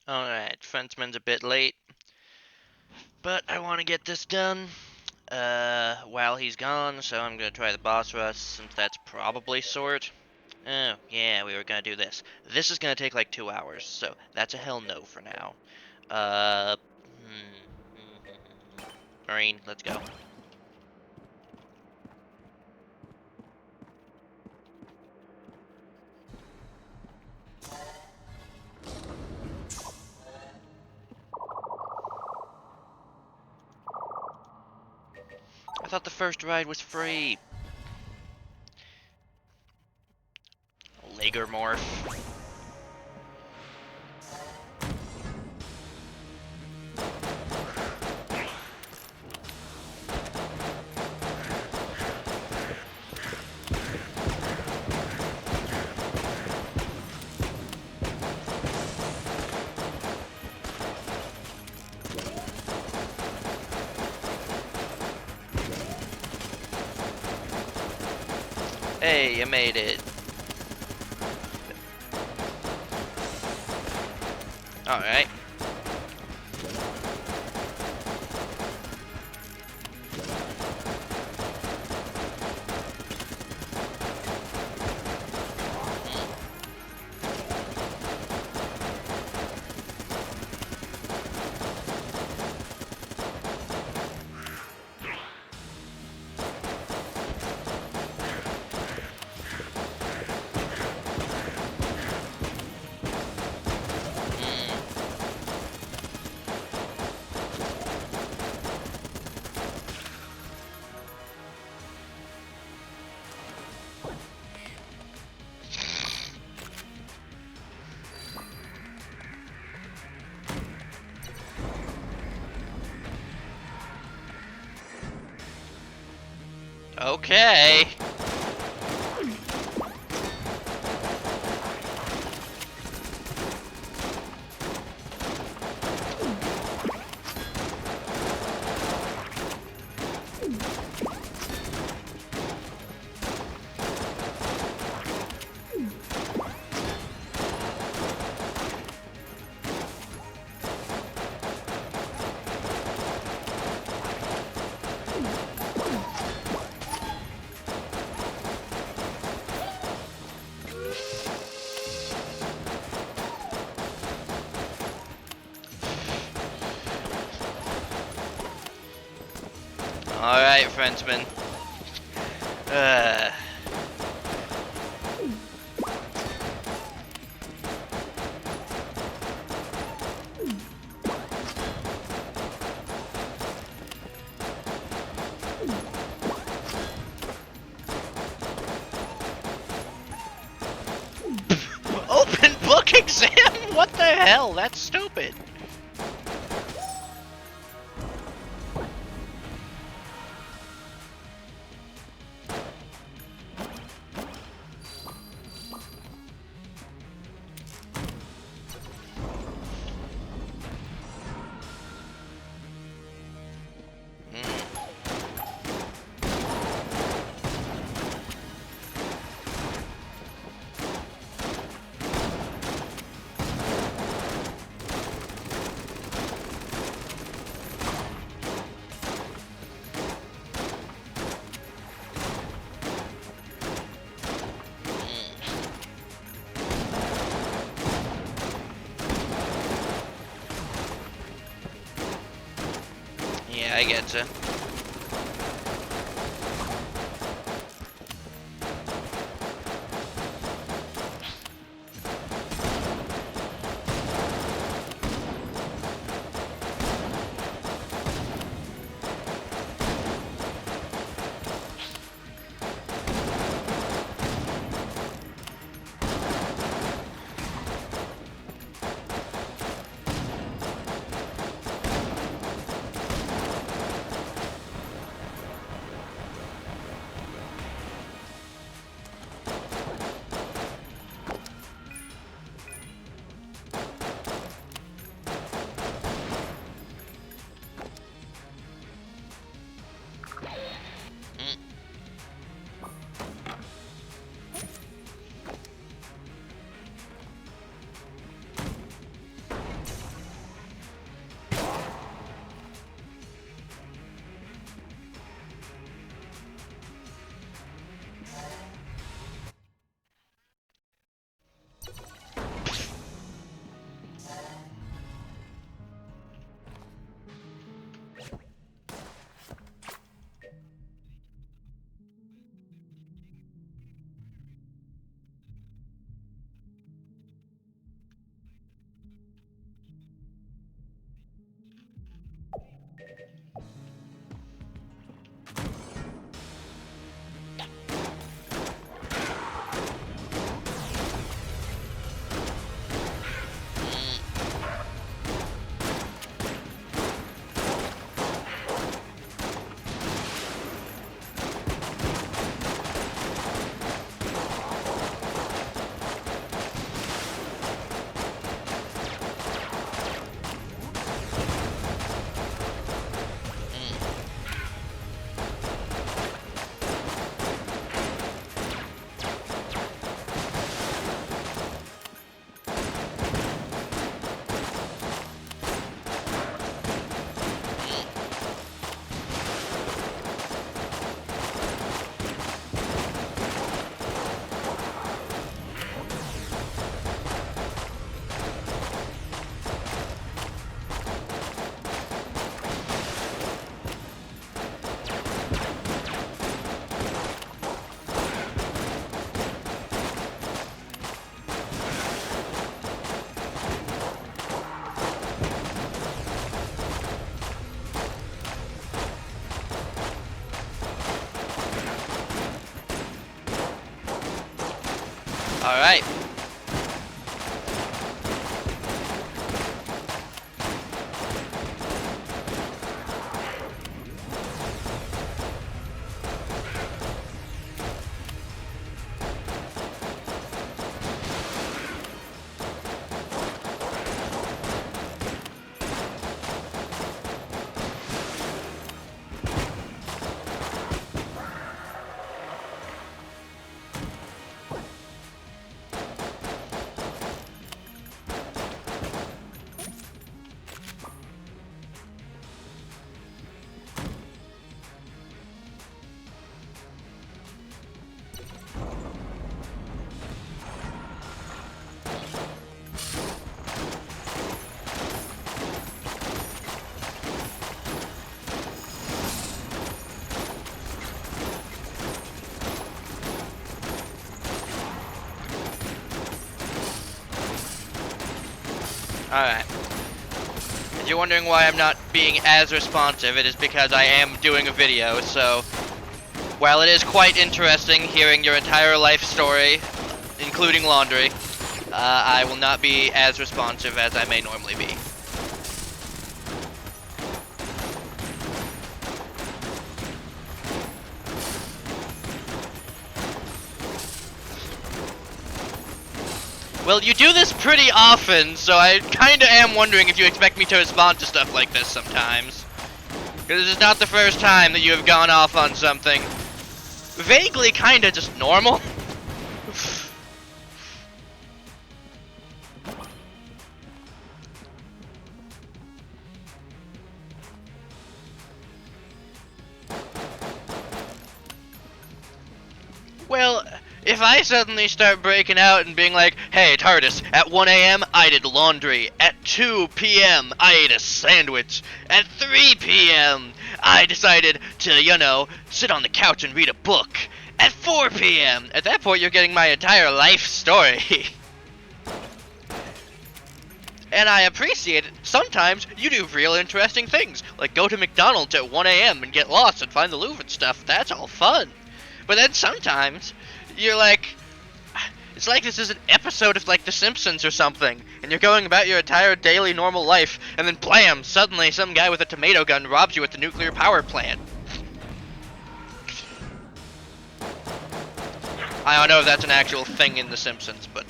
Alright, Frenchman's a bit late, but I want to get this done while he's gone, so I'm gonna try the boss rush since that's probably short. Oh, yeah, we were gonna do this. This is gonna take like 2 hours, so that's a hell no for now. Uh, Marine, let's go. I thought the first ride was free. Lagermorph. Hey, you made it. Alright. Okay. Alright, Frenchman. Uh. Open book exam? What the hell? That's stupid. Yeah, I getcha. Alright. Alright. If you're wondering why I'm not being as responsive, it is because I am doing a video, so while it is quite interesting hearing your entire life story, including laundry, I will not be as responsive as I may normally be. Well, you do this pretty often, so I kinda am wondering if you expect me to respond to stuff like this sometimes. Because this is not the first time that you have gone off on something vaguely kinda just normal. Well, if I suddenly start breaking out and being like, hey, TARDIS, at 1 a.m. I did laundry. At 2 p.m. I ate a sandwich. At 3 p.m. I decided to, you know, sit on the couch and read a book. At 4 p.m. At that point, you're getting my entire life story. And I appreciate it. Sometimes you do real interesting things, like go to McDonald's at 1 a.m. and get lost and find the Louvre and stuff. That's all fun. But then sometimes you're like, it's like this is an episode of like The Simpsons or something, and you're going about your entire daily normal life, and then blam, suddenly some guy with a tomato gun robs you at the nuclear power plant. I don't know if that's an actual thing in The Simpsons, but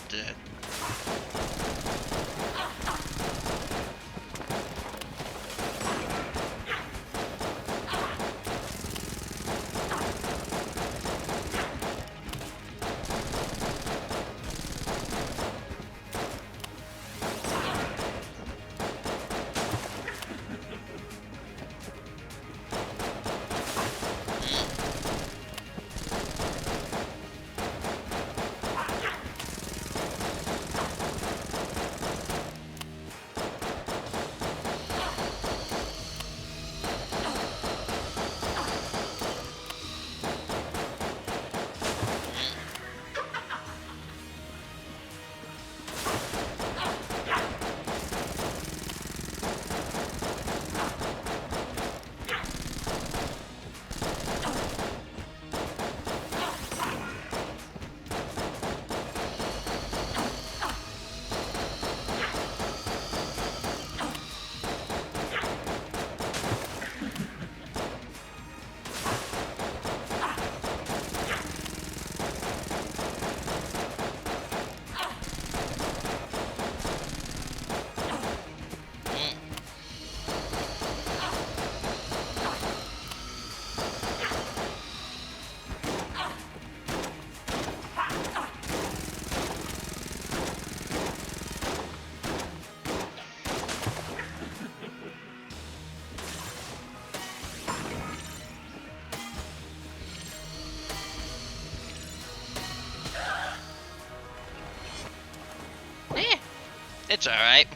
it's alright.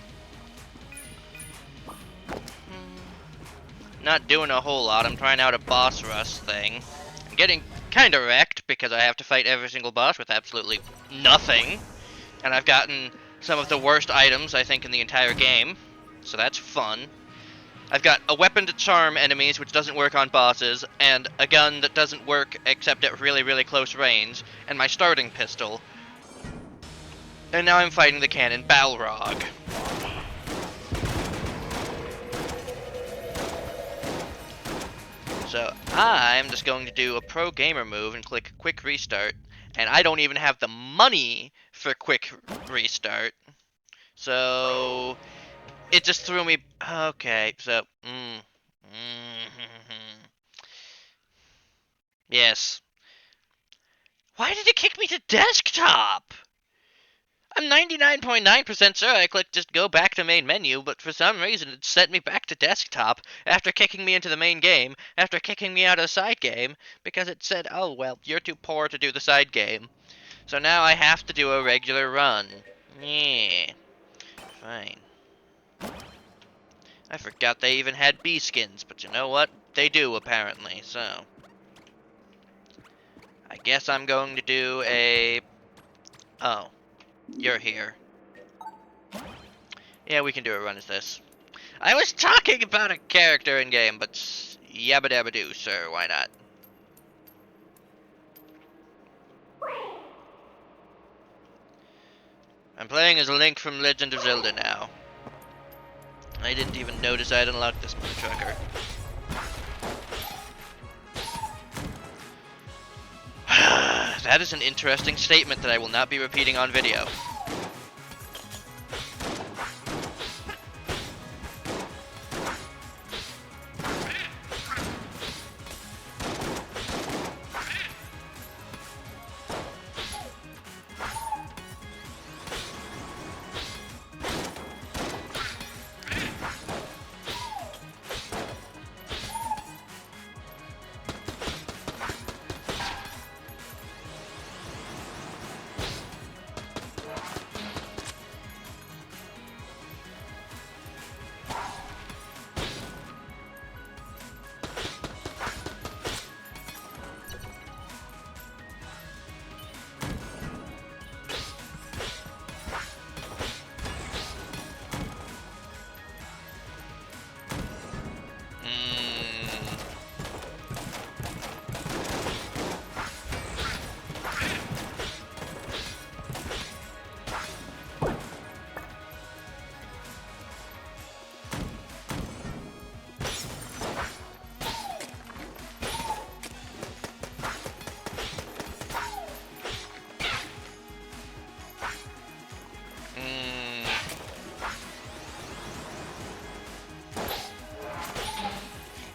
Not doing a whole lot. I'm trying out a boss rush thing. I'm getting kinda wrecked because I have to fight every single boss with absolutely nothing. And I've gotten some of the worst items, I think, in the entire game. So that's fun. I've got a weapon to charm enemies, which doesn't work on bosses, and a gun that doesn't work except at really, really close range, and my starting pistol, And now I'm fighting the cannon Balrog. So I'm just going to do a pro gamer move and click quick restart. And I don't even have the money for quick restart. So it just threw me. Okay, so. Yes. Why did it kick me to desktop? I'm 99.9% sure I clicked just go back to main menu, but for some reason it sent me back to desktop after kicking me into the main game, after kicking me out of the side game, because it said, oh, well, you're too poor to do the side game. So now I have to do a regular run. Yeah. Fine. I forgot they even had bee skins, but you know what? They do, apparently, so. I guess I'm going to do a... Oh. You're here. Yeah, we can do a run as this. I was talking about a character in game, but yabba dabba doo, sir. Why not? I'm playing as Link from Legend of Zelda now. I didn't even notice I'd unlocked this trucker. That is an interesting statement that I will not be repeating on video.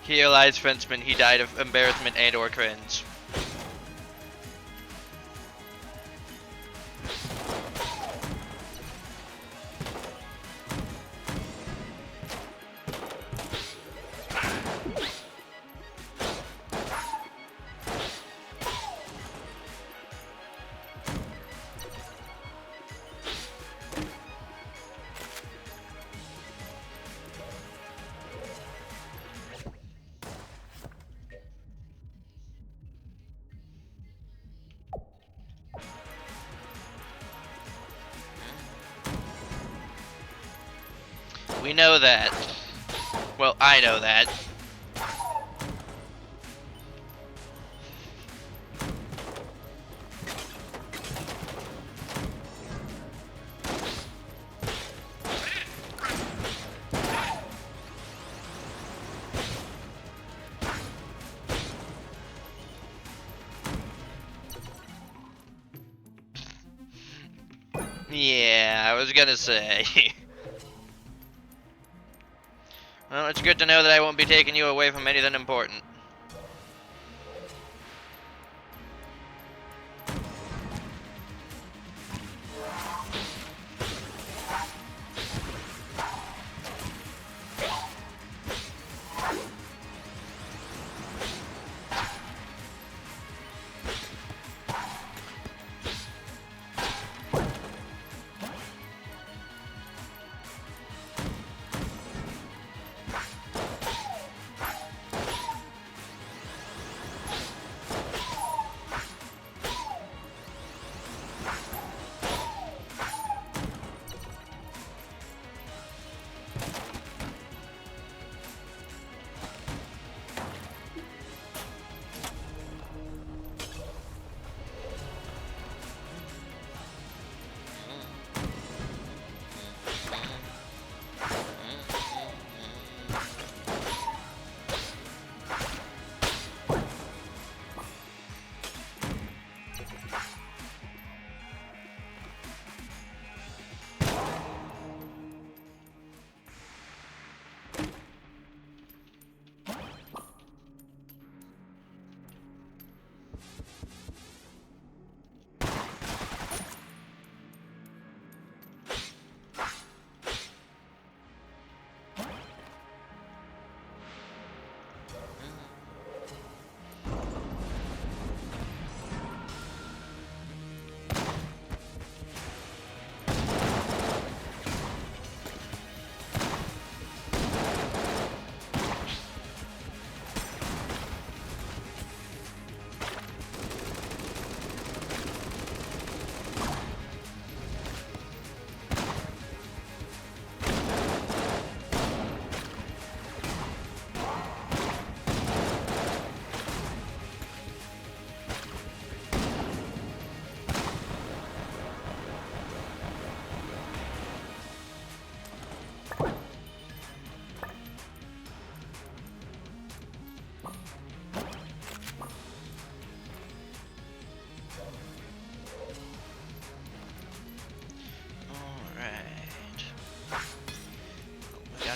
Here lies Frenchman, he died of embarrassment and or cringe. We know that. Well, I know that. Yeah, I was gonna say. Well, it's good to know that I won't be taking you away from anything important.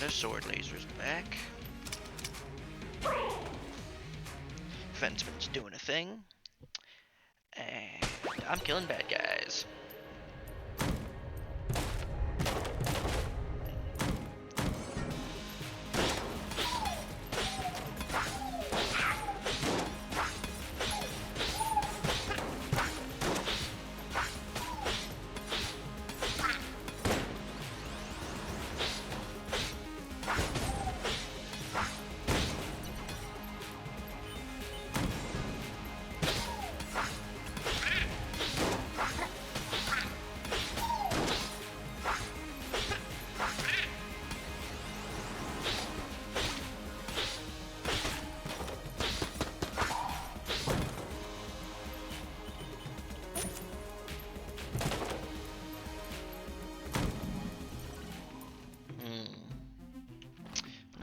got his sword lasers back. Fenceman's doing a thing. And I'm killing bad guys.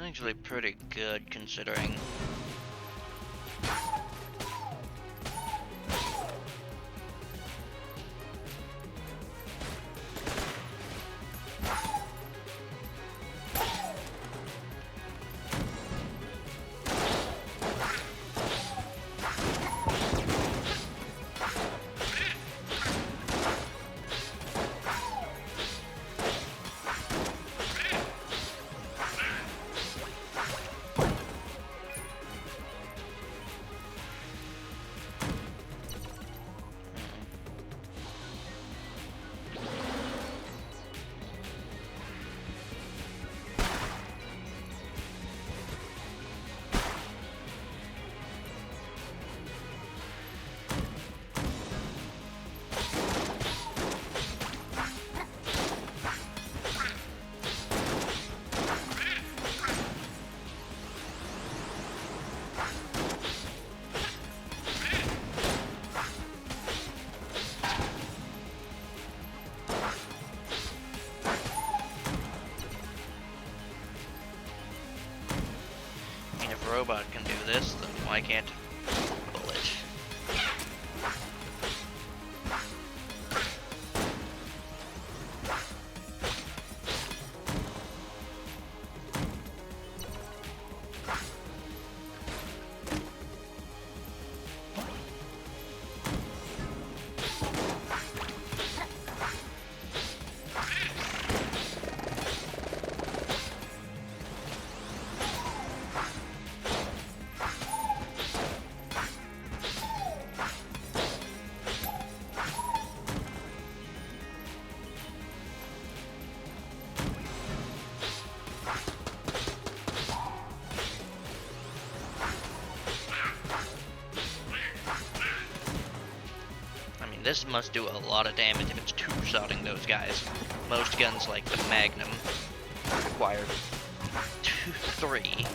Actually pretty good considering. Robot can do this, then why can't Bullet? This must do a lot of damage if it's two-shotting those guys. Most guns like the Magnum require 3.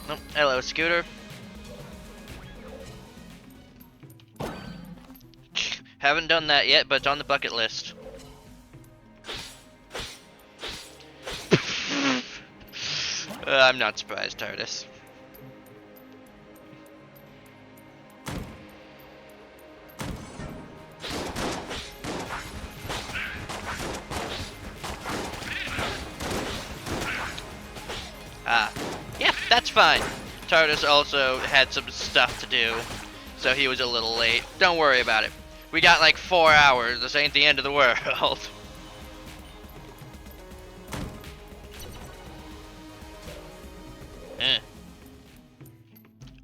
Oh, hello, Scooter. Haven't done that yet, but it's on the bucket list. I'm not surprised, TARDIS. Yeah, that's fine. TARDIS also had some stuff to do, so he was a little late. Don't worry about it. We got like 4 hours. This ain't the end of the world.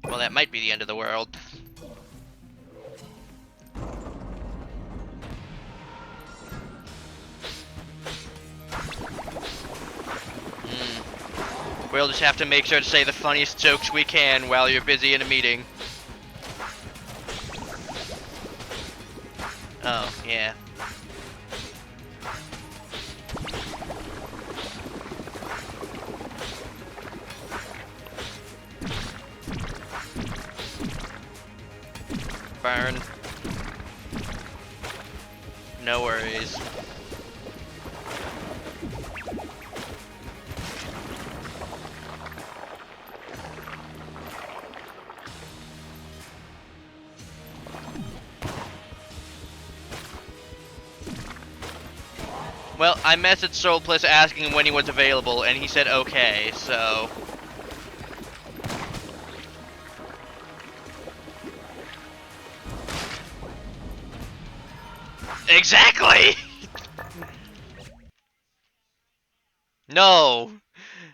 Well, that might be the end of the world. We'll just have to make sure to say the funniest jokes we can while you're busy in a meeting. Oh, yeah. Burn. No worries. Well, I messaged Soulplus asking him when he was available, and he said okay, so... Exactly! No!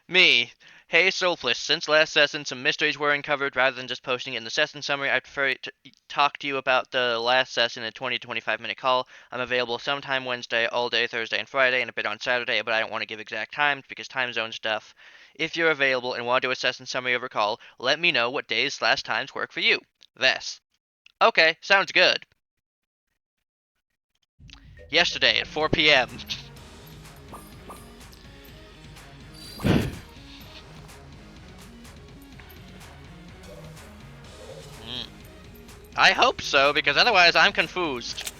Me. Hey Soulplus, since last session some mysteries were uncovered rather than just posting it in the session summary, I'd prefer to talk to you about the last session in a 20 to 25 minute call. I'm available sometime Wednesday, all day Thursday and Friday, and a bit on Saturday, but I don't want to give exact times because time zone stuff. If you're available and want to do a session summary over call, let me know what days/times work for you. Vess. Okay, sounds good. Yesterday at 4 p.m. I hope so, because otherwise I'm confused.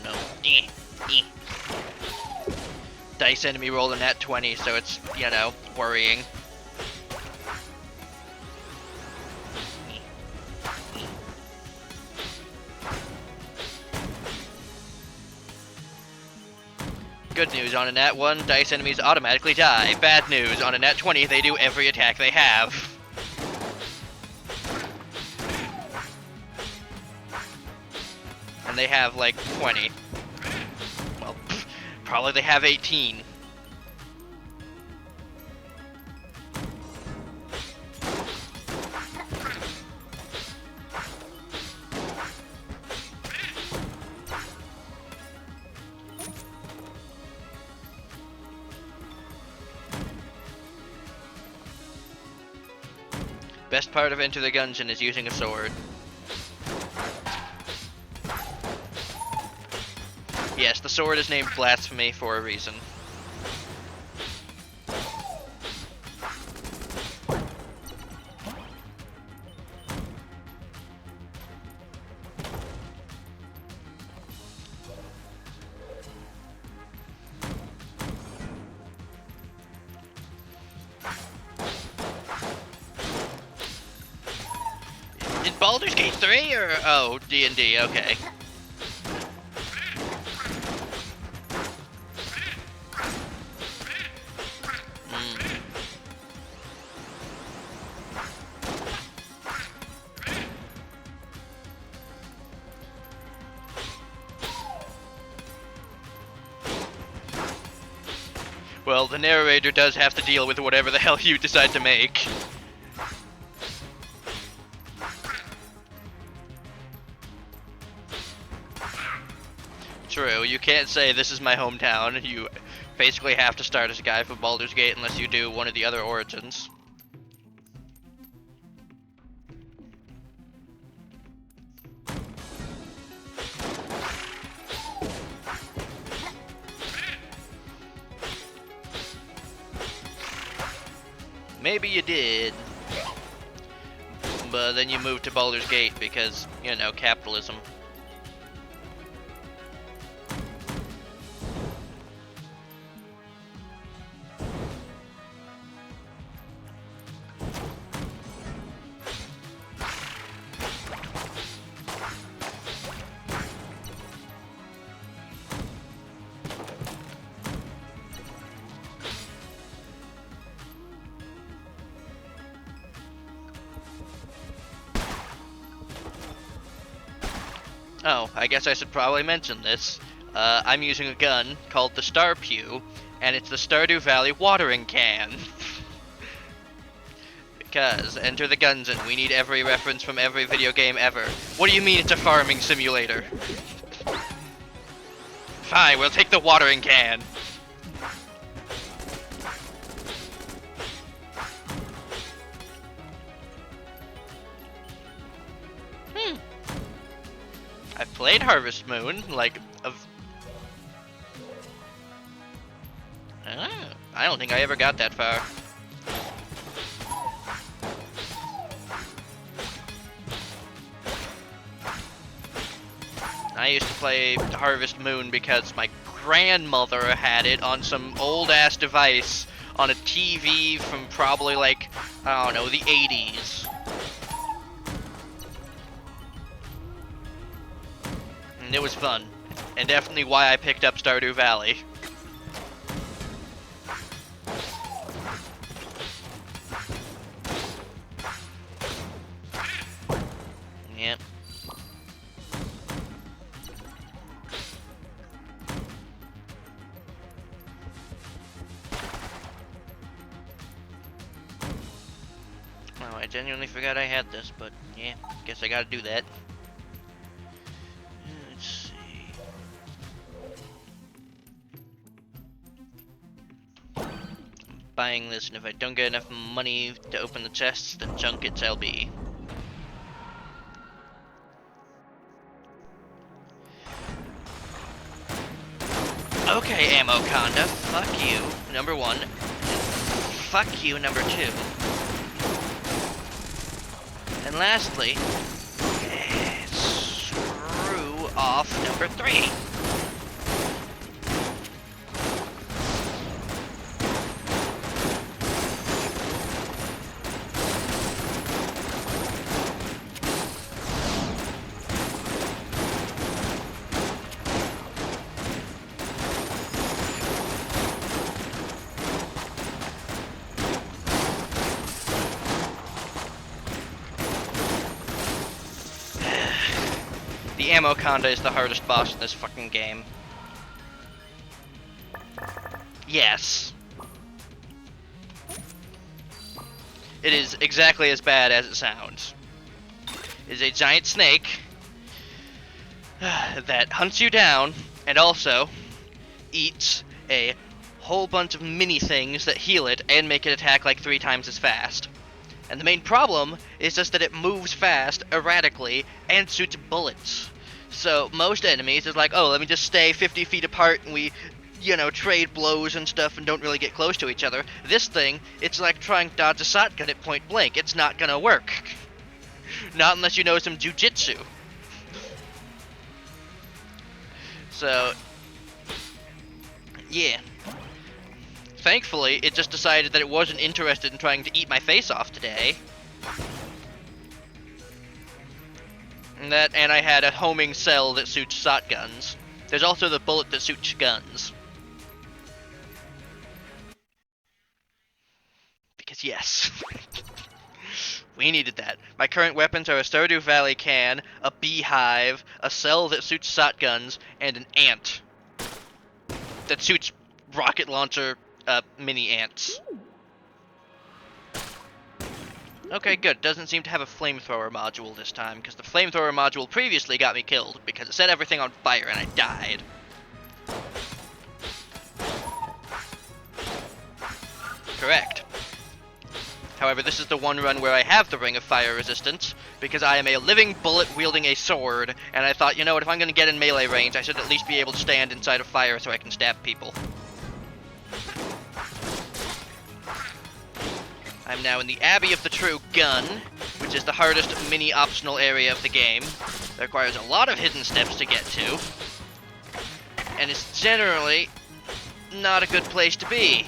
No. Dice enemy rolled a nat 20, so it's, you know, worrying. Good news, on a nat 1, dice enemies automatically die. Bad news, on a nat 20, they do every attack they have. And they have, like, 20. Well, probably they have 18. Best part of Enter the Gungeon is using a sword. Yes, the sword is named Blasphemy for a reason. In Baldur's Gate 3 or oh, D&D, okay. Well, the narrator does have to deal with whatever the hell you decide to make. True, you can't say this is my hometown. You basically have to start as a guy from Baldur's Gate unless you do one of the other origins. Maybe you did. But then you moved to Baldur's Gate because, you know, capitalism. Oh, I guess I should probably mention this. I'm using a gun called the Star Pew, and it's the Stardew Valley watering can. Because, enter the Gungeon, we need every reference from every video game ever. What do you mean it's a farming simulator? Fine, we'll take the watering can. I've played Harvest Moon, like, I don't think I ever got that far. I used to play Harvest Moon because my grandmother had it on some old-ass device on a TV from probably, like, I don't know, the 80s. And it was fun. And definitely why I picked up Stardew Valley. Yep. Oh, I genuinely forgot I had this, but yeah, guess I gotta do that. Let's see. Buying this, and if I don't get enough money to open the chests, then junk its LB. Okay, Ammo Conda, fuck you, number one. Fuck you, number two. And lastly, screw off number three. The Ammo Conda is the hardest boss in this fucking game. Yes. It is exactly as bad as it sounds. It is a giant snake that hunts you down and also eats a whole bunch of mini things that heal it and make it attack like 3 times as fast. And the main problem is just that it moves fast, erratically, and shoots bullets. So most enemies is like, oh, let me just stay 50 feet apart and we, you know, trade blows and stuff and don't really get close to each other. This thing, it's like trying to dodge a shotgun at point blank. It's not gonna work. Not unless you know some jujitsu. So, yeah. Thankfully, it just decided that it wasn't interested in trying to eat my face off today. And I had a homing cell that shoots shotguns. There's also the bullet that shoots guns. Because yes. We needed that. My current weapons are a Stardew Valley can, a beehive, a cell that shoots shotguns, and an ant that shoots rocket launcher mini ants. Okay, good. Doesn't seem to have a flamethrower module this time, because the flamethrower module previously got me killed, because it set everything on fire and I died. Correct. However, this is the one run where I have the Ring of Fire resistance, because I am a living bullet wielding a sword, and I thought, you know what, if I'm going to get in melee range, I should at least be able to stand inside of fire so I can stab people. I'm now in the Abbey of the True Gun, which is the hardest mini-optional area of the game. It requires a lot of hidden steps to get to, and it's generally not a good place to be.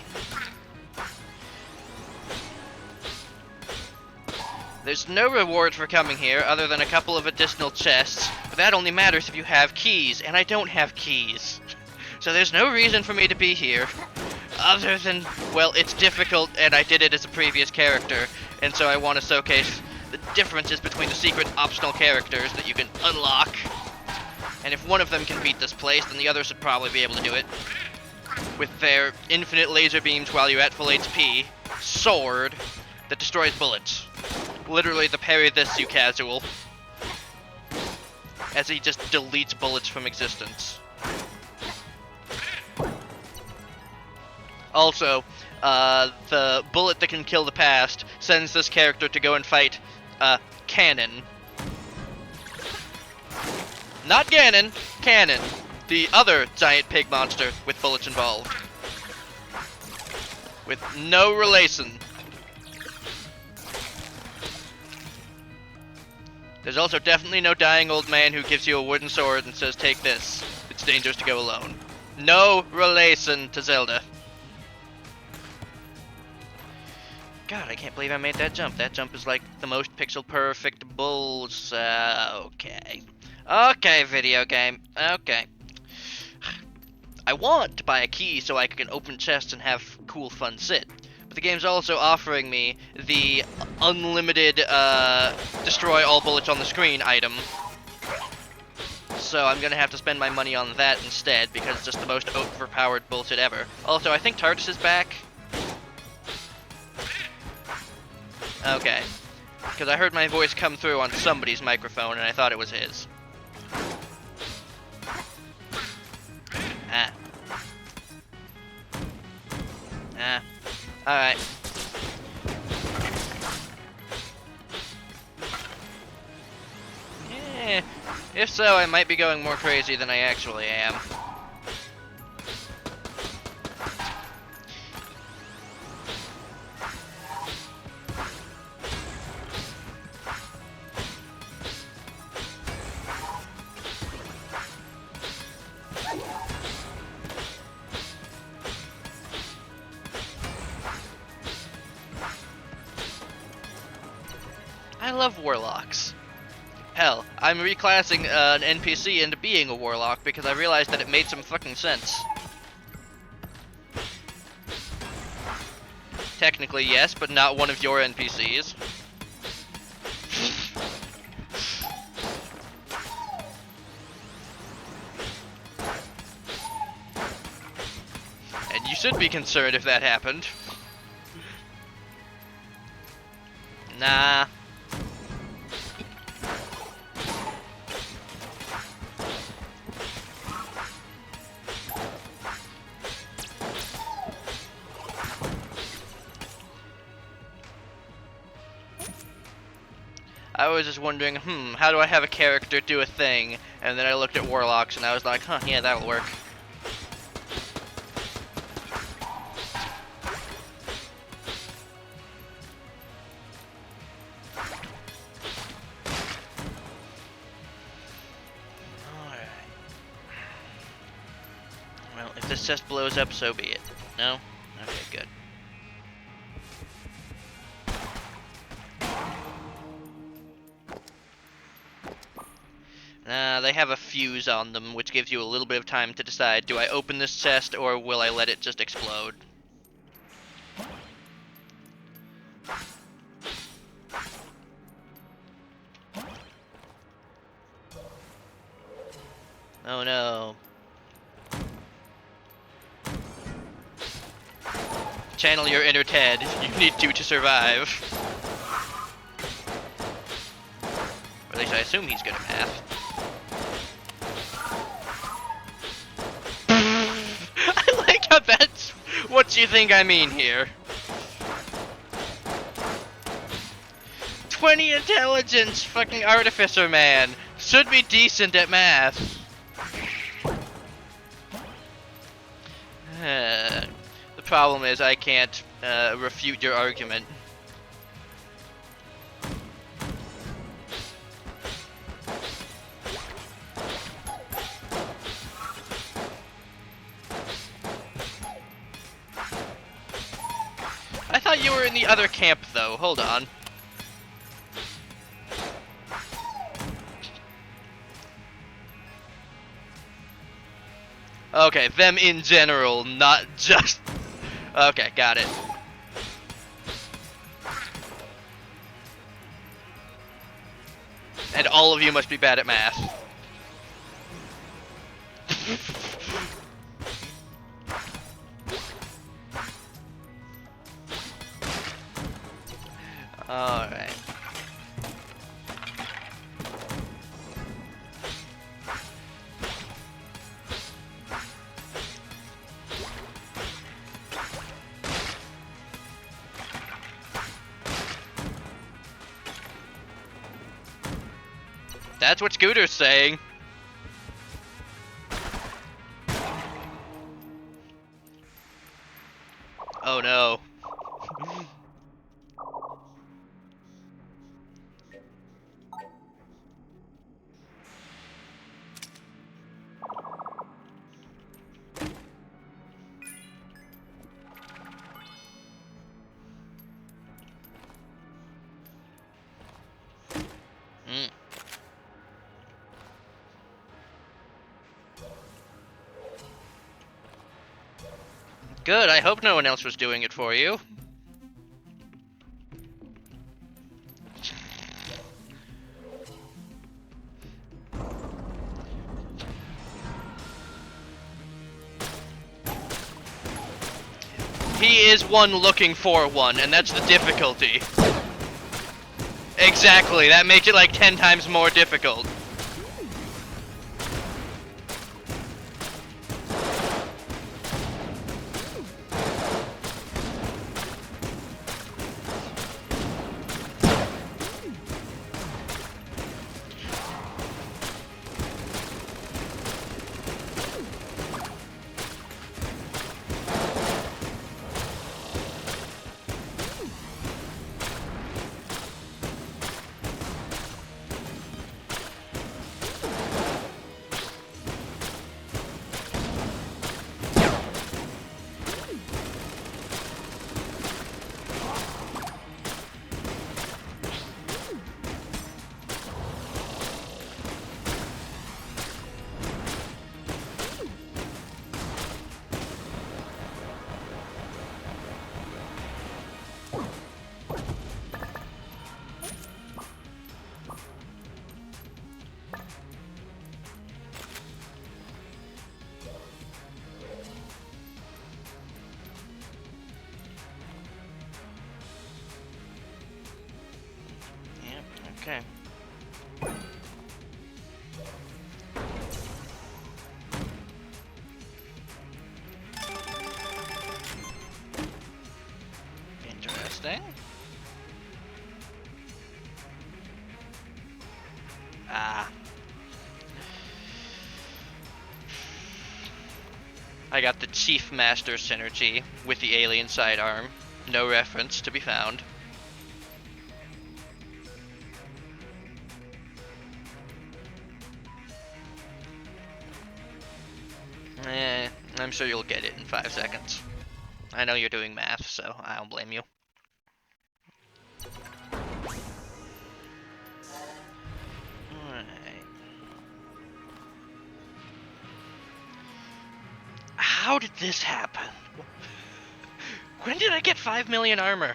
There's no reward for coming here other than a couple of additional chests, but that only matters if you have keys, and I don't have keys. So there's no reason for me to be here. Other than, well, it's difficult, and I did it as a previous character, and so I want to showcase the differences between the secret optional characters that you can unlock. And if one of them can beat this place, then the others should probably be able to do it. With their infinite laser beams while you're at full HP, sword that destroys bullets. Literally the parry this, you casual. As he just deletes bullets from existence. Also, the bullet that can kill the past sends this character to go and fight, Cannon. Not Ganon, Cannon. The other giant pig monster with bullets involved. With no relation. There's also definitely no dying old man who gives you a wooden sword and says, take this. It's dangerous to go alone. No relation to Zelda. God, I can't believe I made that jump. That jump is like the most pixel perfect bulls. Okay. Okay, video game. Okay. I want to buy a key so I can open chests and have cool fun sit. But the game's also offering me the unlimited destroy all bullets on the screen item. So I'm gonna have to spend my money on that instead because it's just the most overpowered bullshit ever. Also, I think TARDIS is back. Okay. Because I heard my voice come through on somebody's microphone and I thought it was his. Ah. Ah. Alright. If so, I might be going more crazy than I actually am. I love warlocks. Hell, I'm reclassing an NPC into being a warlock because I realized that it made some fucking sense. Technically, yes, but not one of your NPCs. And you should be concerned if that happened. Nah. I was just wondering, how do I have a character do a thing? And then I looked at warlocks and I was like, huh, yeah, that'll work. Alright. Well, if this chest blows up, so be it. No? Okay, good. They have a fuse on them, which gives you a little bit of time to decide, do I open this chest or will I let it just explode? Oh no. Channel your inner Ted. You need to survive. Or at least I assume he's good at math. I like how that's what you think I mean here. 20 intelligence, fucking artificer man. Should be decent at math. The problem is I can't refute your argument. I thought you were in the other camp though, hold on. Okay, them in general, not just... Okay, got it. And all of you must be bad at math. That's what Scooter's saying. Oh no. Mm. Good, I hope no one else was doing it for you. He is one looking for one, and that's the difficulty. Exactly, that makes it like 10 times more difficult. Okay. Interesting. Ah. I got the Chief Master synergy with the alien sidearm. No reference to be found. I'm sure you'll get it in 5 seconds. I know you're doing math, so I don't blame you. Alright. How did this happen? When did I get 5 million armor?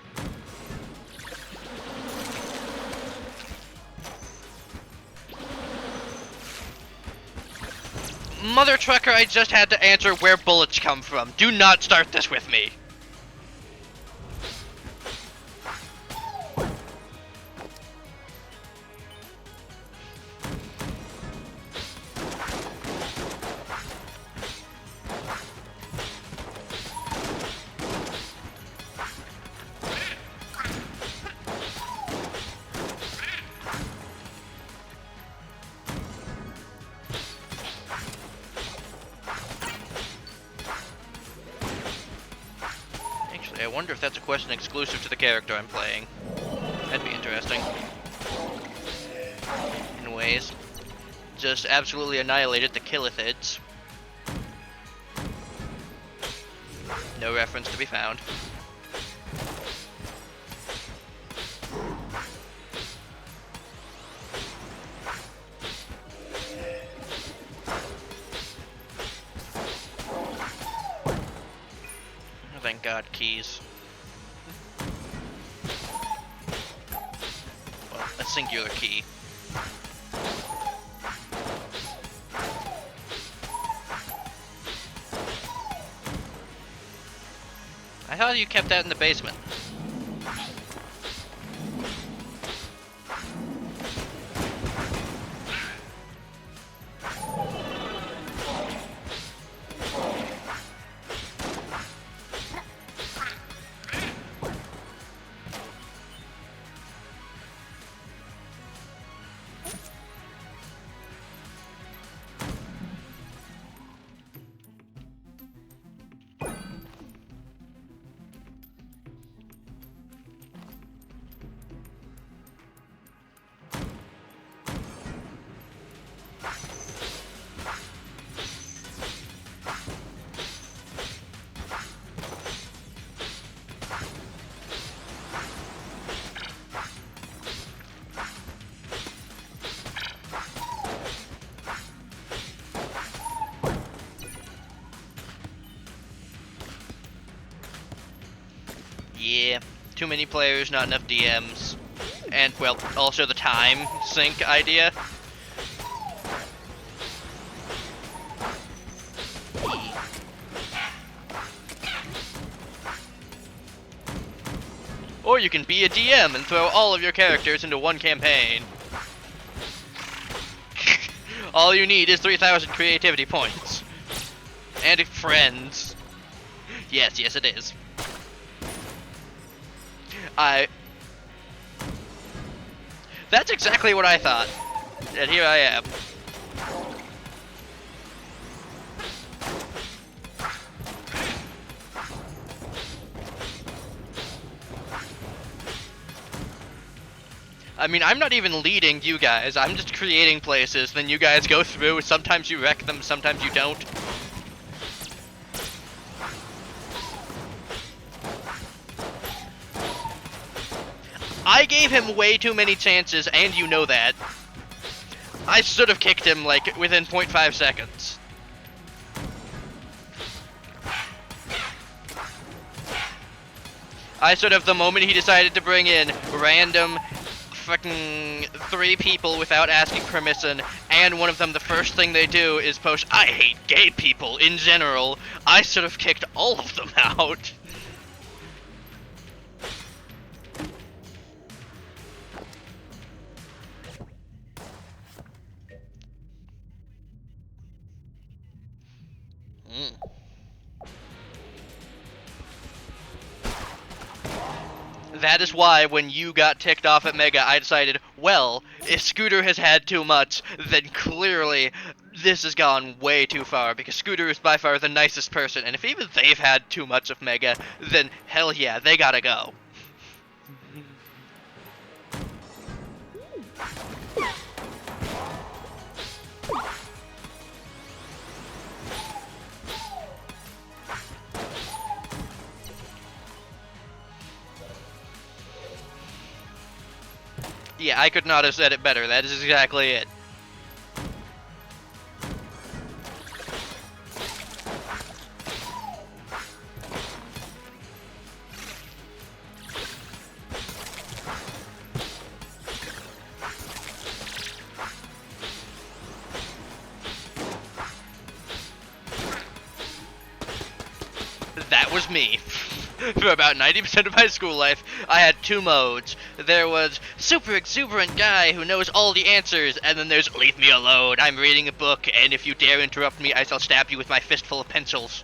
Mother trucker, I just had to answer where bullets come from. Do not start this with me. I wonder if that's a question exclusive to the character I'm playing. That'd be interesting. Anyways, just absolutely annihilated the Killithids. No reference to be found. Thank God, keys. Well, a singular key. I thought you kept that in the basement. Yeah, too many players, not enough DMs. And, well, also the time sync idea. Or you can be a DM and throw all of your characters into one campaign. All you need is 3,000 creativity points. And friends. Yes, yes it is. That's exactly what I thought. And here I am. I mean, I'm not even leading you guys. I'm just creating places, then you guys go through. Sometimes you wreck them, sometimes you don't. I gave him way too many chances, and you know that. I should have kicked him, like, within 0.5 seconds. I should have, the moment he decided to bring in random fucking 3 people without asking permission, and one of them, the first thing they do is post, "I hate gay people in general," I should have kicked all of them out. That is why when you got ticked off at Mega, I decided, well, if Scooter has had too much, then clearly this has gone way too far, because Scooter is by far the nicest person, and if even they've had too much of Mega, then hell yeah, they gotta go. Yeah, I could not have said it better. That is exactly it. That was me. For about 90% of my school life, I had 2 modes. There was super exuberant guy who knows all the answers, and then there's leave me alone, I'm reading a book, and if you dare interrupt me, I shall stab you with my fistful of pencils.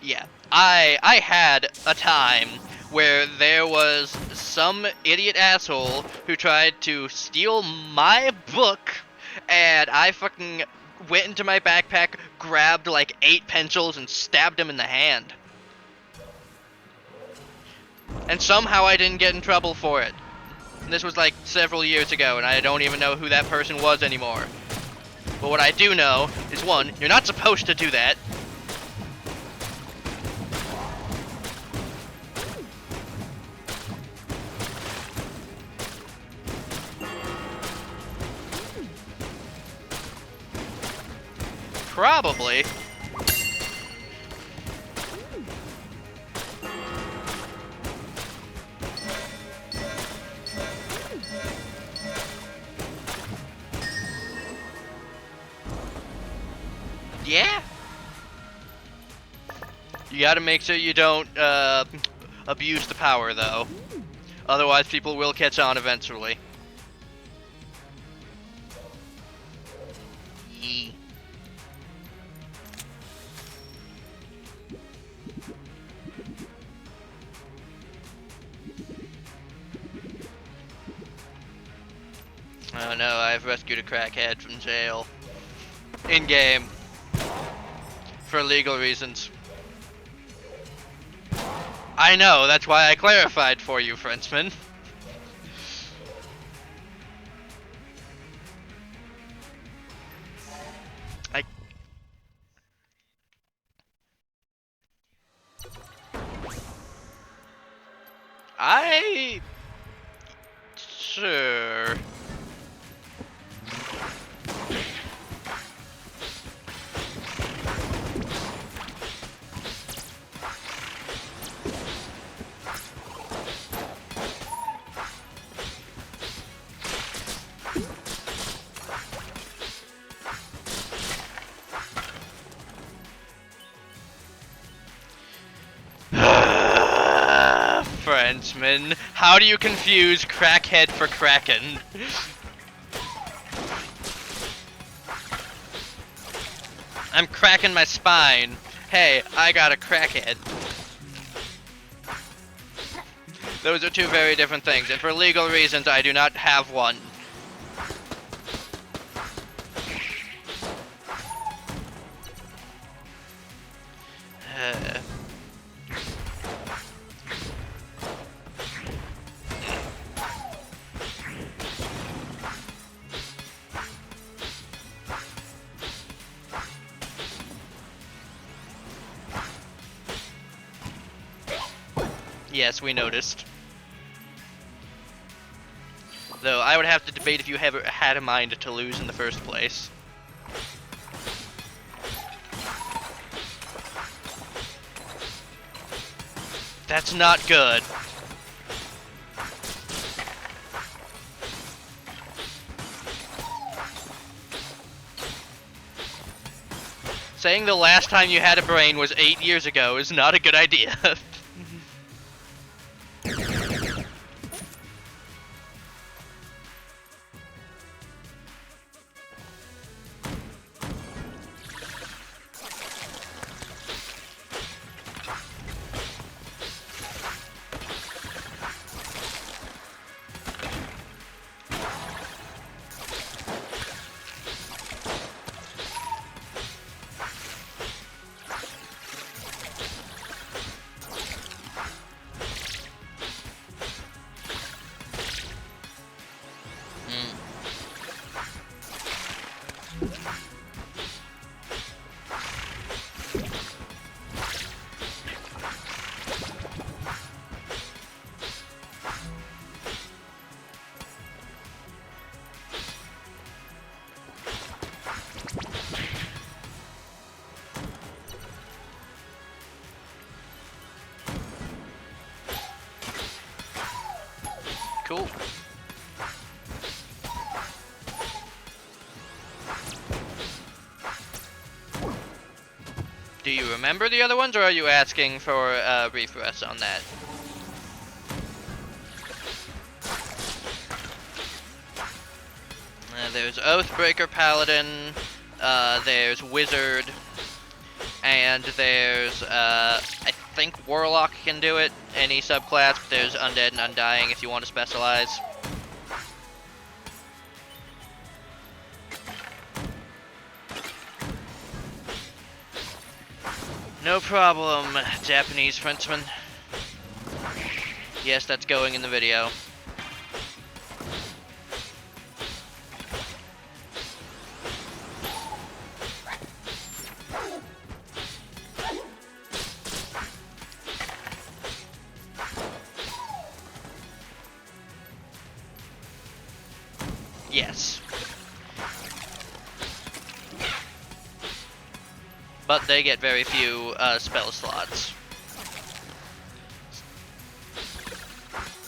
Yeah, I had a time where there was some idiot asshole who tried to steal my book, and I fucking went into my backpack, grabbed like 8 pencils, and stabbed him in the hand. And somehow I didn't get in trouble for it. And this was like several years ago, and I don't even know who that person was anymore. But what I do know is, 1, you're not supposed to do that. Probably. Yeah. You gotta make sure you don't abuse the power, though. Otherwise, people will catch on eventually. Yee. Oh no, I've rescued a crackhead from jail. In-game. For legal reasons. I know, that's why I clarified for you, Frenchman. sir. Frenchman, how do you confuse crackhead for kraken? I'm cracking my spine. Hey, I got a crackhead. Those are two very different things, and for legal reasons, I do not have one. Yes, we noticed. Though I would have to debate if you ever had a mind to lose in the first place. That's not good. Saying the last time you had a brain was 8 years ago is not a good idea. Cool. Do you remember the other ones, or are you asking for a refresh on that? There's Oathbreaker Paladin, there's Wizard, and there's, I think Warlock can do it, any subclass, but there's Undead and Undying if you want to specialize. No problem, Japanese Frenchman. Yes, that's going in the video. Yes. But they get very few spell slots.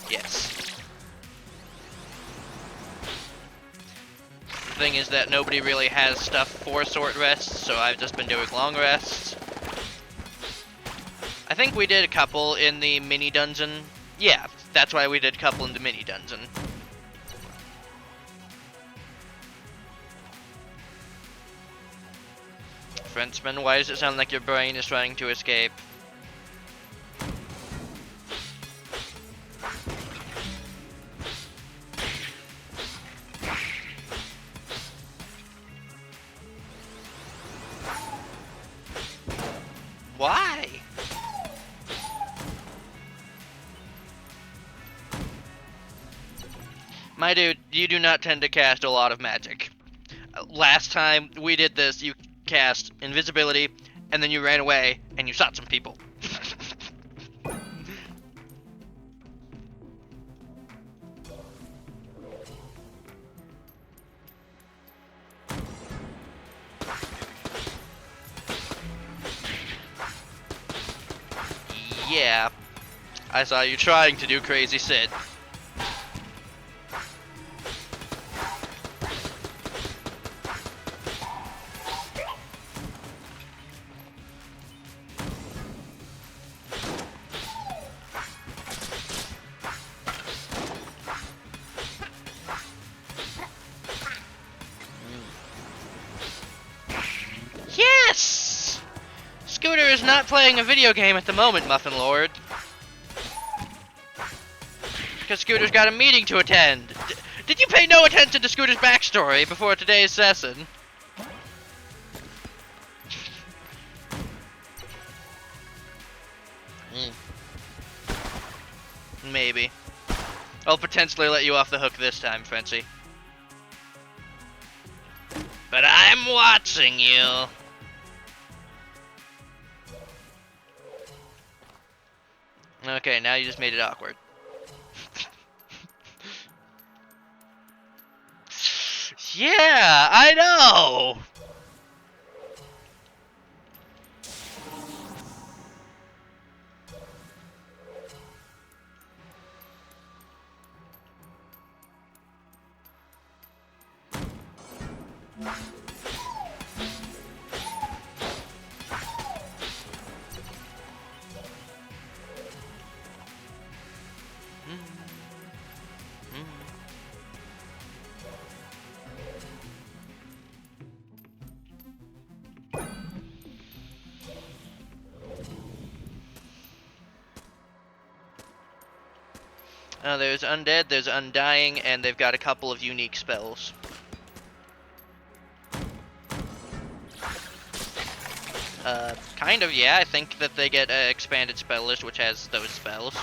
Yes. The thing is that nobody really has stuff for short rests, so I've just been doing long rests. I think we did a couple in the mini dungeon. Yeah, that's why we did a couple in the mini dungeon. Frenchman, why does it sound like your brain is trying to escape? Why? My dude, you do not tend to cast a lot of magic. Last time we did this, you cast invisibility, and then you ran away, and you shot some people. I saw you trying to do crazy Sid. Yes! Scooter is not playing a video game at the moment, Muffin Lord. Because Scooter's got a meeting to attend. Did you pay no attention to Scooter's backstory before today's session? Maybe. I'll potentially let you off the hook this time, Frenchie. But I'm watching you. Okay, now you just made it awkward. Yeah, I know! There's Undead, there's Undying, and they've got a couple of unique spells. Kind of, yeah. I think that they get an expanded spell list which has those spells.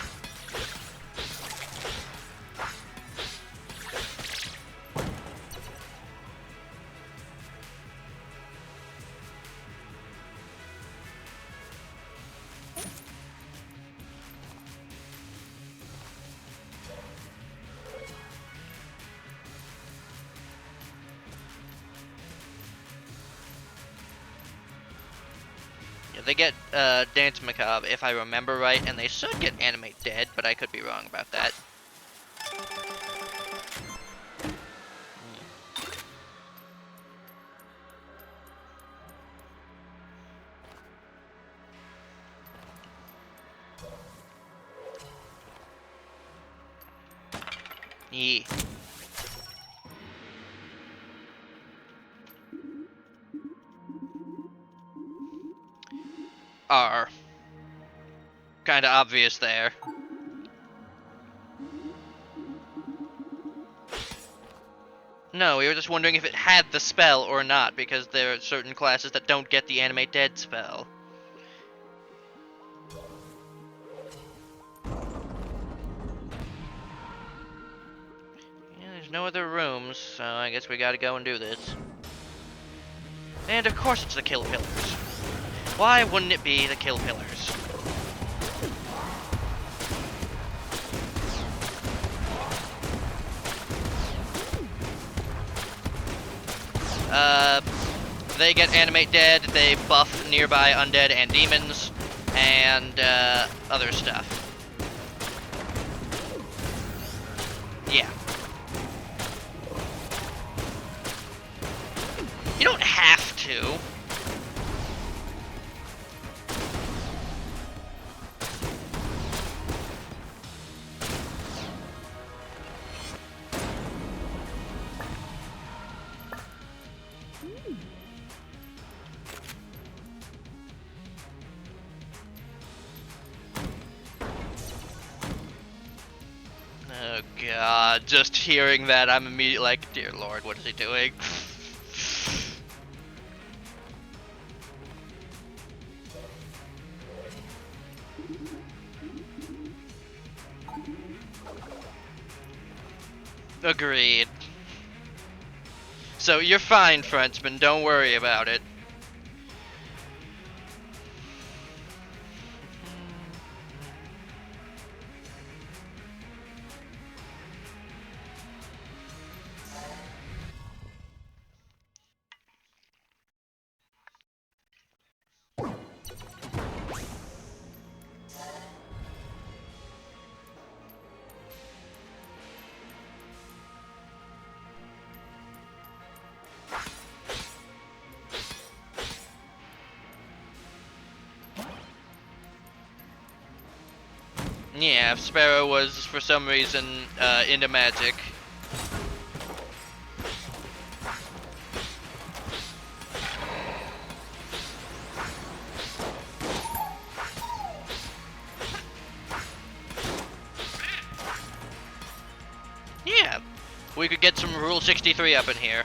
They get Dance Macabre, if I remember right, and they should get Animate Dead, but I could be wrong about that. Yeah. R. Kinda obvious there. No, we were just wondering if it had the spell or not, because there are certain classes that don't get the Animate Dead spell. Yeah, there's no other rooms, so I guess we gotta go and do this. And of course it's the Kill Pillars. Why wouldn't it be the Kill Pillars? They get Animate Dead, they buff nearby undead and demons, and other stuff. Yeah. You don't have to. Oh god, just hearing that, I'm immediately like, dear lord, what is he doing? Agreed. So you're fine, Frenchman, don't worry about it. Yeah, Sparrow was, for some reason, into magic. Yeah, we could get some Rule 63 up in here.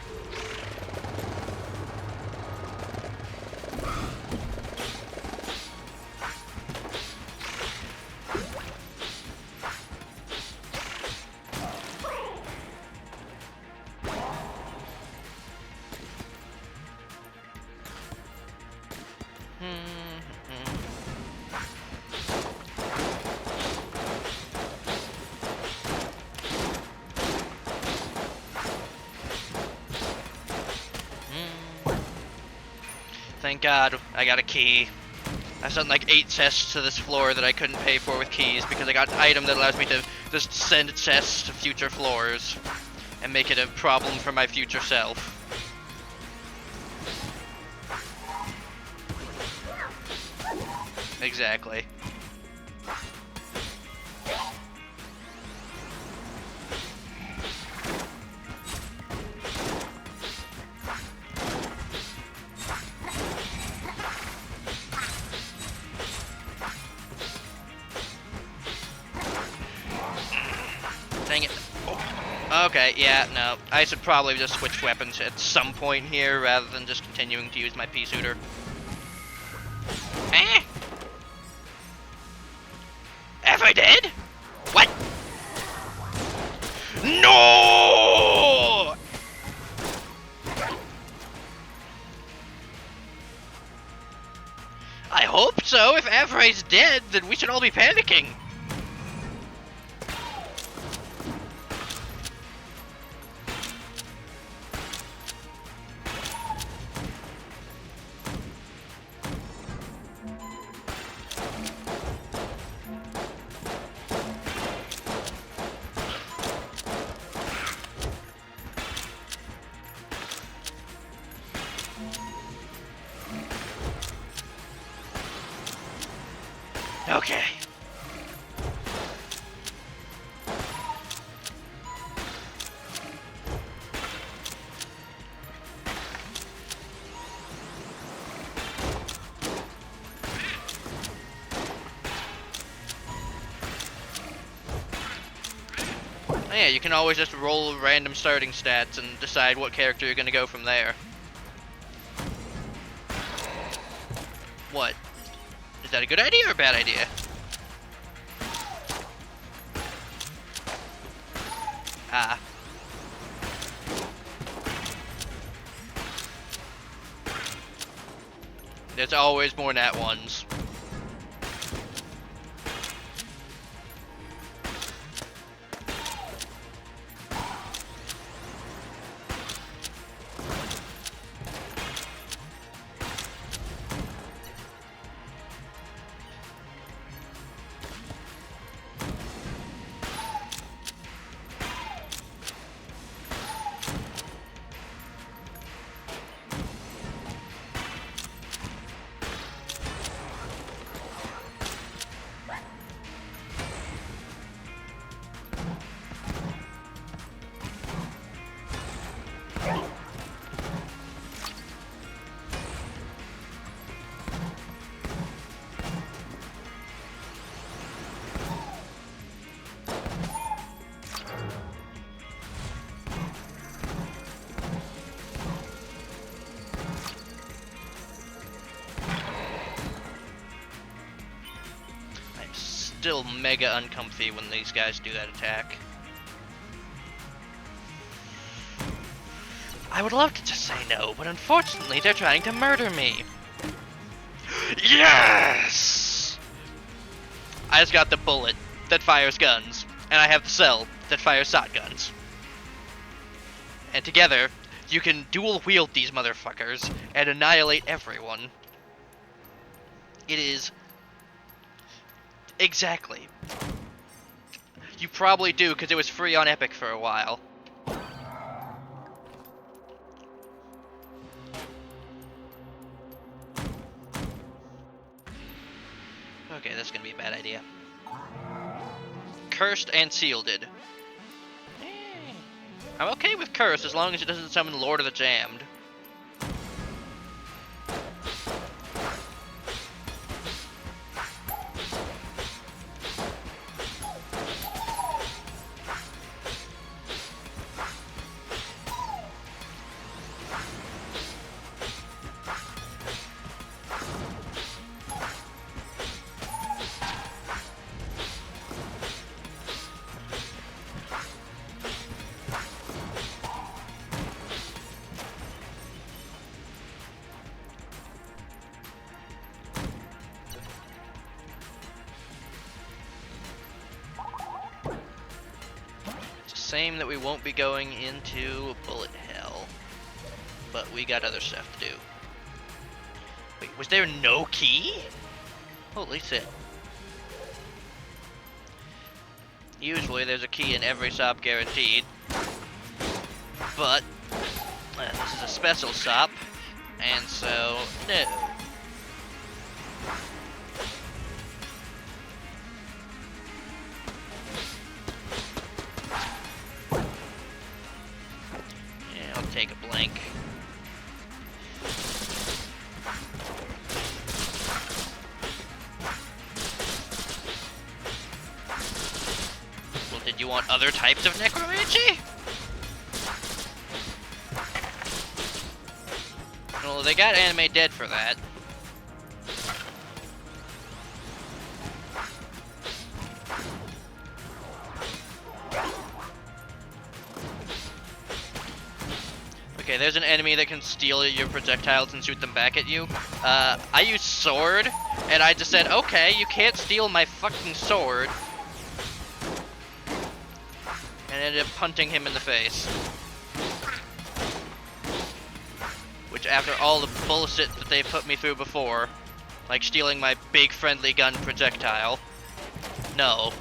Thank God I got a key. I sent like 8 chests to this floor that I couldn't pay for with keys because I got an item that allows me to just send chests to future floors and make it a problem for my future self. Exactly. Dang it. Oh. Okay, yeah, no. I should probably just switch weapons at some point here rather than just continuing to use my pea-shooter. Eh? Am I dead? What? No! I hope so. If Avray's dead, then we should all be panicking. Okay. Oh yeah, you can always just roll random starting stats and decide what character you're gonna go from there. What? Is that a good idea or a bad idea? Ah. There's always more nat ones. Still mega uncomfy when these guys do that attack. I would love to just say no, but unfortunately they're trying to murder me. Yes! I just got the bullet that fires guns, and I have the cell that fires shotguns. And together, you can dual wield these motherfuckers and annihilate everyone. It is... Exactly. You probably do, because it was free on Epic for a while. Okay, that's gonna be a bad idea. cursed and shielded. I'm okay with curse as long as it doesn't summon Lord of the Jammed. Same that we won't be going into bullet hell, but we got other stuff to do. Wait, was there no key? Holy shit. Usually there's a key in every shop guaranteed, but this is a special shop, and so no. Take a blank. Well, did you want other types of necromancy? Well, they got anime dead for that. Okay, there's an enemy that can steal your projectiles and shoot them back at you. I used sword, and I just said, okay, you can't steal my fucking sword. And ended up punting him in the face. Which, after all the bullshit that they put me through before, like stealing my big friendly gun projectile, no.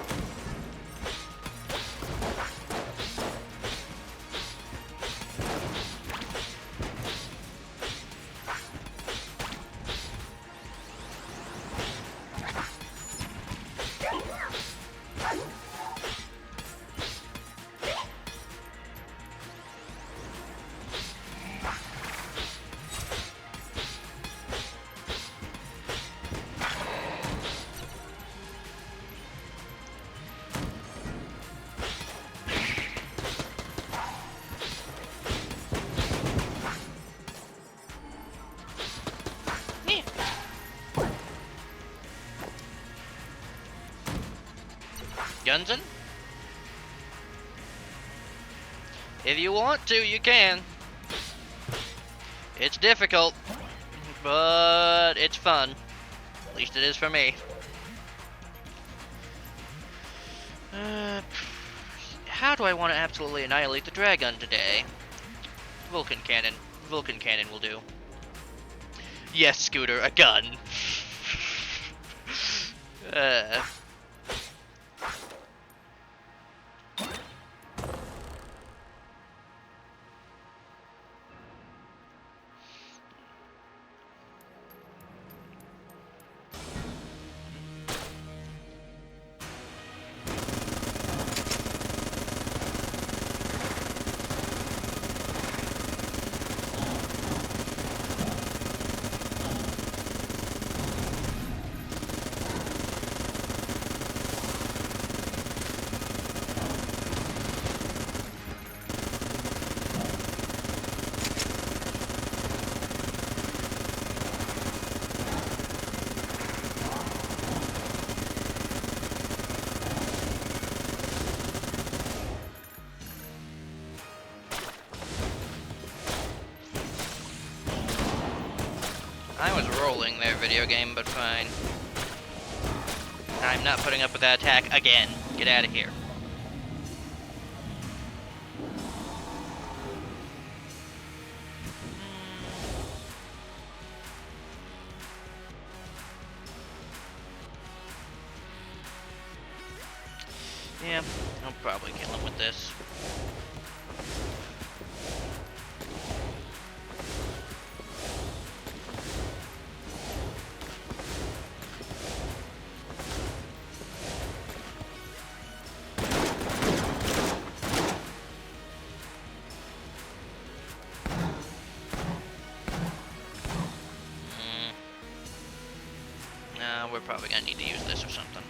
Gungeon? If you want to, you can. It's difficult, but it's fun. At least it is for me. How do I want to absolutely annihilate the dragon today? Vulcan cannon. Vulcan cannon will do. Yes, Scooter, a gun. I was rolling there, video game, but fine. I'm not putting up with that attack again. Get out of here. Yeah, I'll probably kill him with this. we're probably gonna need to use this or something.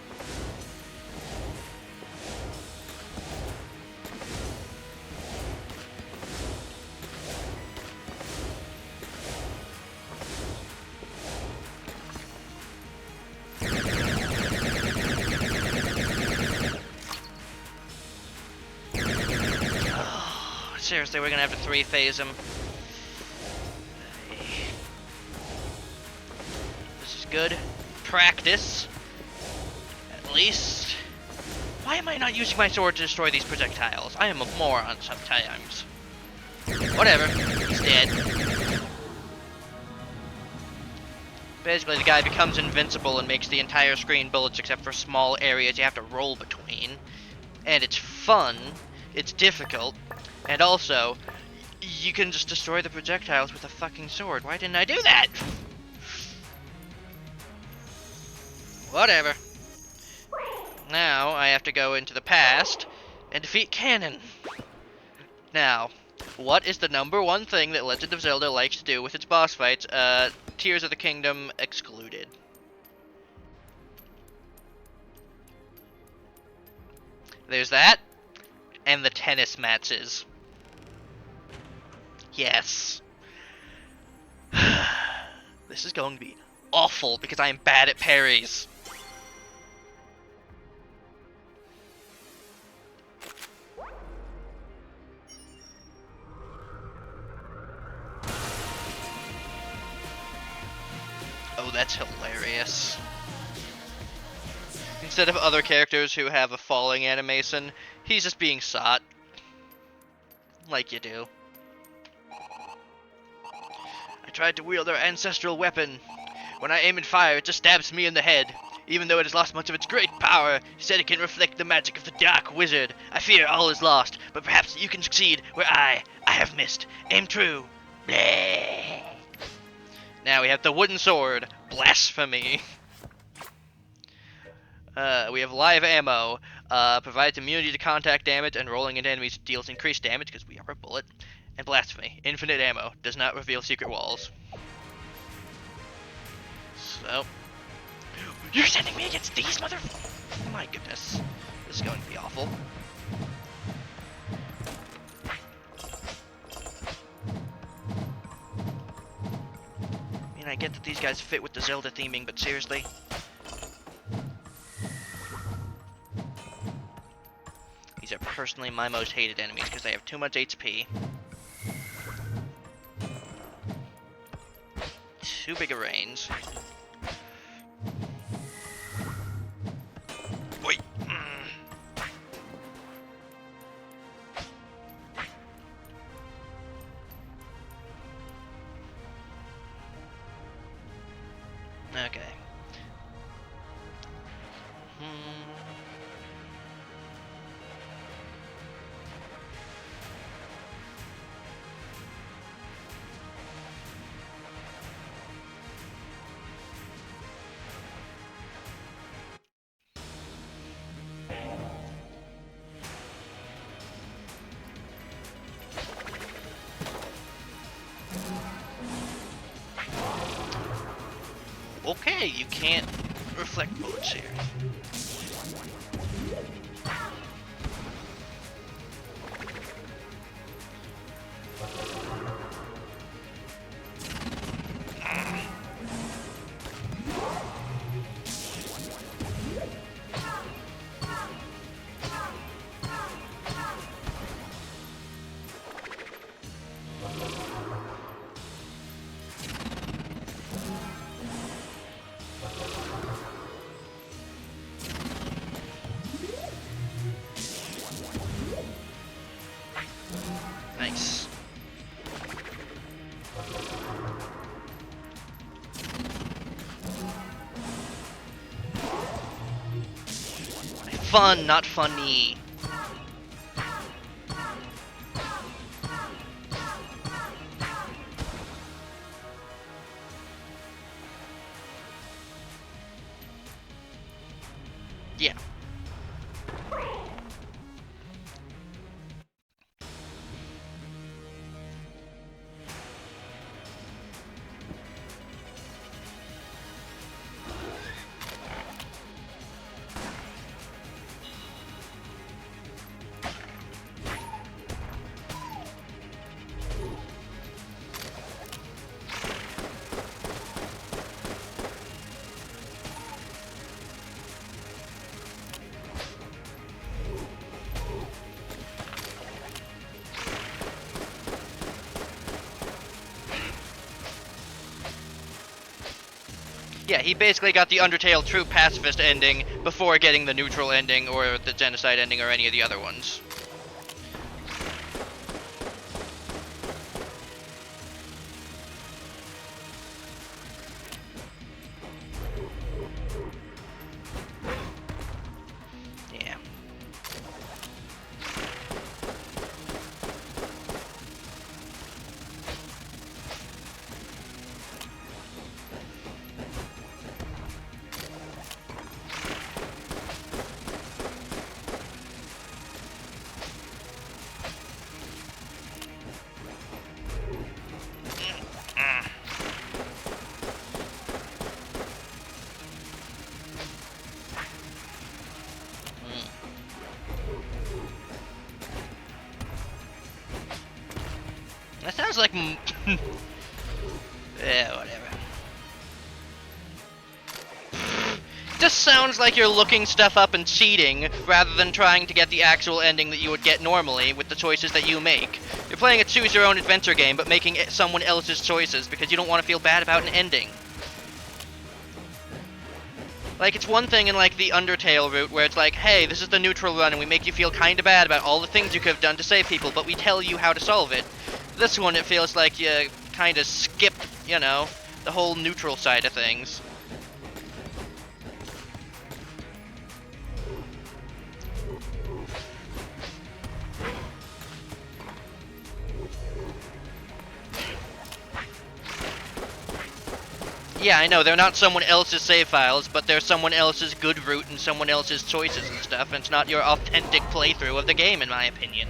Oh, seriously, we're gonna have to 3-phase him. This is good practice. At least. Why am I not using my sword to destroy these projectiles? I am a moron sometimes. Whatever. He's dead. Basically, the guy becomes invincible and makes the entire screen bullets except for small areas you have to roll between. And it's fun. It's difficult. And also, you can just destroy the projectiles with a fucking sword. Why didn't I do that? Whatever. Now, I have to go into the past and defeat Ganon. Now, what is the #1 thing that Legend of Zelda likes to do with its boss fights? Tears of the Kingdom excluded. There's that, and the tennis matches. Yes. This is going to be awful because I am bad at parries. Oh, that's hilarious. Instead of other characters who have a falling animation, he's just being sought. Like you do. I tried to wield our ancestral weapon. When I aim and fire, it just stabs me in the head. Even though it has lost much of its great power, he said it can reflect the magic of the Dark Wizard. I fear all is lost, but perhaps you can succeed where I have missed. Aim true. Bleh. Now we have the wooden sword. Blasphemy. We have live ammo. Provides immunity to contact damage, and rolling into enemies deals increased damage because we are a bullet. And blasphemy. Infinite ammo. Does not reveal secret walls. So. You're sending me against these mother... My goodness. This is going to be awful. I mean, I get that these guys fit with the Zelda theming, but seriously? These are personally my most hated enemies because they have too much HP. Too big a range. Wait. Okay. Okay, you can't reflect bullets here. Nice. Fun, not funny. Yeah. Yeah, he basically got the Undertale true pacifist ending before getting the neutral ending or the genocide ending or any of the other ones. Yeah. That sounds like yeah, whatever. Just sounds like you're looking stuff up and cheating, rather than trying to get the actual ending that you would get normally with the choices that you make. You're playing a choose-your-own-adventure game, but making it someone else's choices because you don't want to feel bad about an ending. Like, it's one thing in, like, the Undertale route, where it's like, hey, this is the neutral run, and we make you feel kinda bad about all the things you could have done to save people, but we tell you how to solve it. This one, it feels like you kinda skip, you know, the whole neutral side of things. Yeah, I know, they're not someone else's save files, but they're someone else's good route and someone else's choices and stuff, and it's not your authentic playthrough of the game, in my opinion.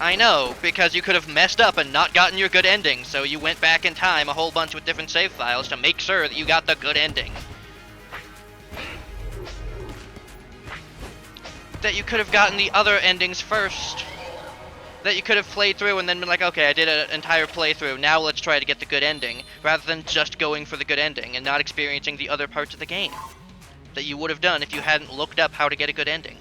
I know, because you could have messed up and not gotten your good ending, so you went back in time a whole bunch with different save files to make sure that you got the good ending. That you could have gotten the other endings first. That you could have played through and then been like, okay, I did an entire playthrough, now let's try to get the good ending, rather than just going for the good ending and not experiencing the other parts of the game that you would have done if you hadn't looked up how to get a good ending.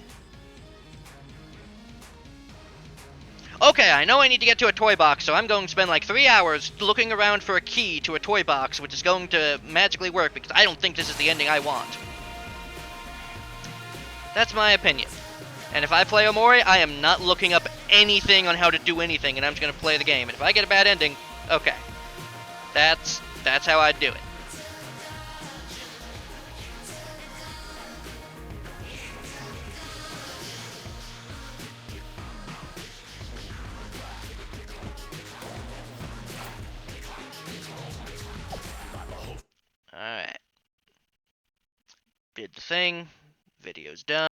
Okay, I know I need to get to a toy box, so I'm going to spend like 3 hours looking around for a key to a toy box, which is going to magically work, because I don't think this is the ending I want. That's my opinion. And if I play Omori, I am not looking up anything on how to do anything, and I'm just going to play the game. And if I get a bad ending, okay. That's how I'd do it. Alright. Did the thing. Video's done.